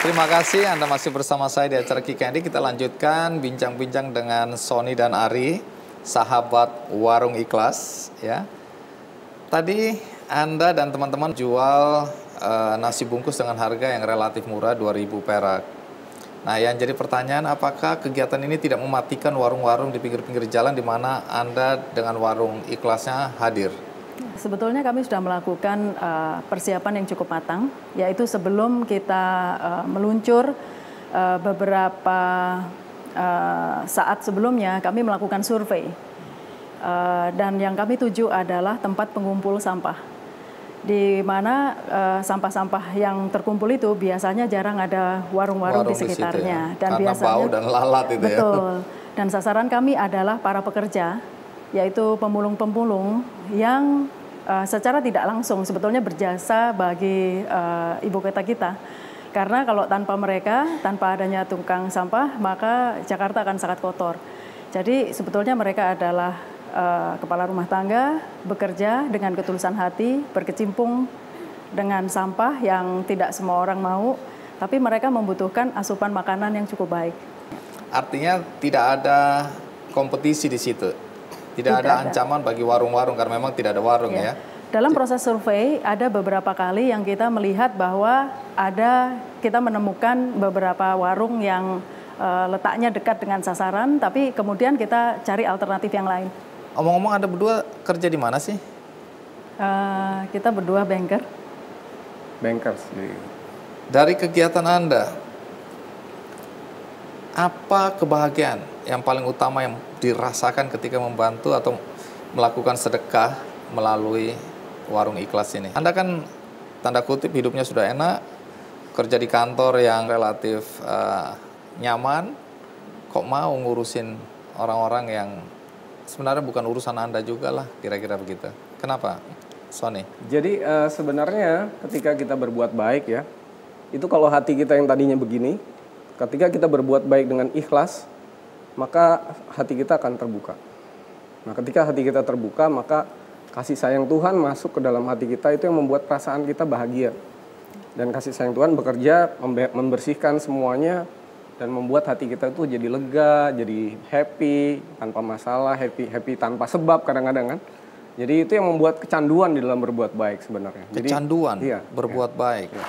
Terima kasih Anda masih bersama saya di acara Kikendi. Kita lanjutkan bincang-bincang dengan Sony dan Ari, sahabat Warung Ikhlas. Ya, tadi Anda dan teman-teman jual nasi bungkus dengan harga yang relatif murah 2.000 perak. Nah, yang jadi pertanyaan, apakah kegiatan ini tidak mematikan warung-warung di pinggir-pinggir jalan di mana Anda dengan Warung Ikhlasnya hadir? Sebetulnya kami sudah melakukan persiapan yang cukup matang, yaitu sebelum kita meluncur beberapa saat sebelumnya kami melakukan survei. Dan yang kami tuju adalah tempat pengumpul sampah, di mana sampah-sampah yang terkumpul itu biasanya jarang ada warung-warung di sekitarnya. Ya. Dan karena biasanya bau dan lalat itu. betul. Ya. Dan sasaran kami adalah para pekerja, yaitu pemulung-pemulung yang secara tidak langsung sebetulnya berjasa bagi ibu kota kita. Karena kalau tanpa mereka, tanpa adanya tukang sampah, maka Jakarta akan sangat kotor. Jadi sebetulnya mereka adalah kepala rumah tangga, bekerja dengan ketulusan hati, berkecimpung dengan sampah yang tidak semua orang mau, tapi mereka membutuhkan asupan makanan yang cukup baik. Artinya tidak ada kompetisi di situ? Tidak ada ancaman bagi warung-warung karena memang tidak ada warung ya. Dalam proses survei ada beberapa kali yang kita melihat bahwa kita menemukan beberapa warung yang letaknya dekat dengan sasaran, tapi kemudian kita cari alternatif yang lain. Omong-omong, Anda berdua kerja di mana sih? Kita berdua banker. Bankers. Dari kegiatan Anda, apa kebahagiaan yang paling utama yang dirasakan ketika membantu atau melakukan sedekah melalui Warung Ikhlas ini? Anda kan tanda kutip hidupnya sudah enak, kerja di kantor yang relatif nyaman, kok mau ngurusin orang-orang yang sebenarnya bukan urusan Anda juga lah, kira-kira begitu. Kenapa, Sony? Jadi sebenarnya ketika kita berbuat baik ya, itu kalau hati kita yang tadinya begini, ketika kita berbuat baik dengan ikhlas, maka hati kita akan terbuka. Nah, ketika hati kita terbuka, maka kasih sayang Tuhan masuk ke dalam hati kita, itu yang membuat perasaan kita bahagia. Dan kasih sayang Tuhan bekerja membersihkan semuanya dan membuat hati kita itu jadi lega, jadi happy tanpa masalah, happy tanpa sebab kadang-kadang kan. Jadi itu yang membuat kecanduan di dalam berbuat baik sebenarnya. Kecanduan iya, berbuat baik. Iya.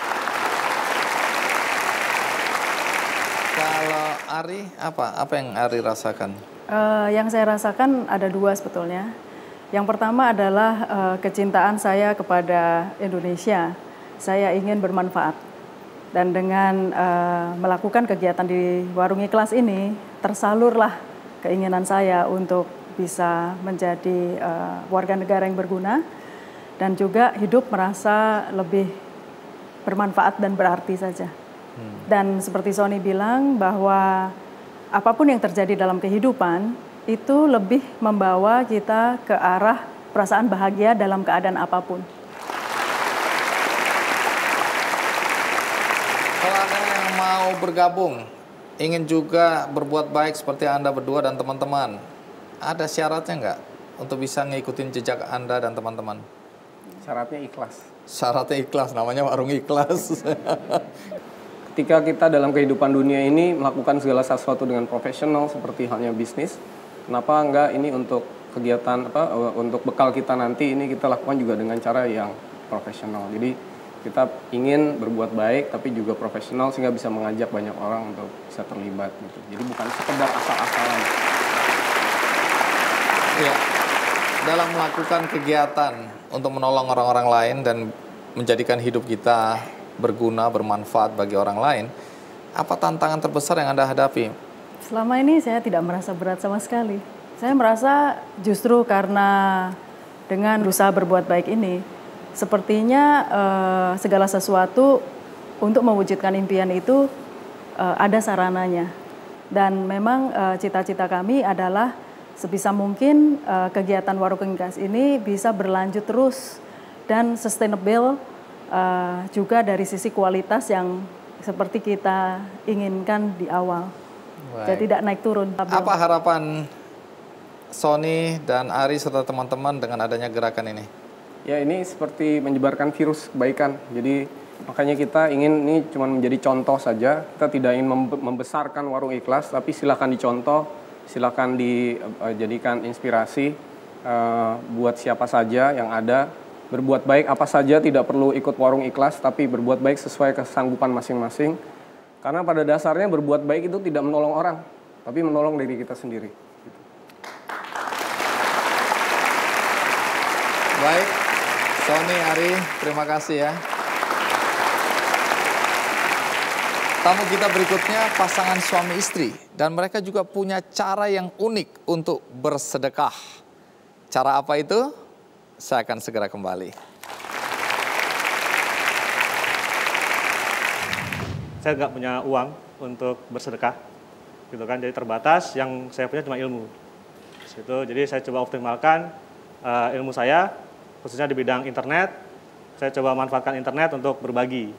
Kalau Ari, apa yang Ari rasakan? Yang saya rasakan ada dua sebetulnya. Yang pertama adalah kecintaan saya kepada Indonesia. Saya ingin bermanfaat. Dan dengan melakukan kegiatan di Warung Ikhlas ini, tersalurlah keinginan saya untuk bisa menjadi warga negara yang berguna dan juga hidup merasa lebih bermanfaat dan berarti saja. Dan seperti Sony bilang bahwa apapun yang terjadi dalam kehidupan itu lebih membawa kita ke arah perasaan bahagia dalam keadaan apapun. Kalau ada yang mau bergabung, ingin juga berbuat baik seperti Anda berdua dan teman-teman, ada syaratnya nggak untuk bisa ngikutin jejak Anda dan teman-teman? Syaratnya ikhlas. Syaratnya ikhlas, namanya Warung Ikhlas. Ketika kita dalam kehidupan dunia ini melakukan segala sesuatu dengan profesional seperti halnya bisnis, kenapa enggak ini untuk kegiatan untuk bekal kita nanti ini kita lakukan juga dengan cara yang profesional. Jadi kita ingin berbuat baik tapi juga profesional sehingga bisa mengajak banyak orang untuk bisa terlibat gitu. Jadi bukan sekedar asal-asalan. Ya. Dalam melakukan kegiatan untuk menolong orang-orang lain dan menjadikan hidup kita berguna, bermanfaat bagi orang lain, apa tantangan terbesar yang Anda hadapi? Selama ini saya tidak merasa berat sama sekali. Saya merasa justru karena dengan berusaha berbuat baik ini, sepertinya segala sesuatu untuk mewujudkan impian itu ada sarananya. Dan memang cita-cita kami adalah sebisa mungkin kegiatan Warung Ikhlas ini bisa berlanjut terus dan sustainable juga dari sisi kualitas yang seperti kita inginkan di awal. Baik. Jadi tidak naik turun. Apa harapan Sony dan Ari serta teman-teman dengan adanya gerakan ini? Ya, ini seperti menyebarkan virus kebaikan. Jadi Makanya kita ingin ini cuma menjadi contoh saja. Kita tidak ingin membesarkan Warung Ikhlas, tapi silakan dicontoh, silakan dijadikan inspirasi buat siapa saja yang ada. Berbuat baik apa saja, tidak perlu ikut Warung Ikhlas, tapi berbuat baik sesuai kesanggupan masing-masing. Karena pada dasarnya berbuat baik itu tidak menolong orang, tapi menolong diri kita sendiri. Baik, Sony, Ari, terima kasih ya. Tamu kita berikutnya pasangan suami istri. Dan mereka juga punya cara yang unik untuk bersedekah. Cara apa itu? Saya akan segera kembali. Saya nggak punya uang untuk bersedekah, gitu kan. Jadi terbatas, yang saya punya cuma ilmu. Gitu. Jadi saya coba optimalkan ilmu saya, khususnya di bidang internet. Saya coba manfaatkan internet untuk berbagi.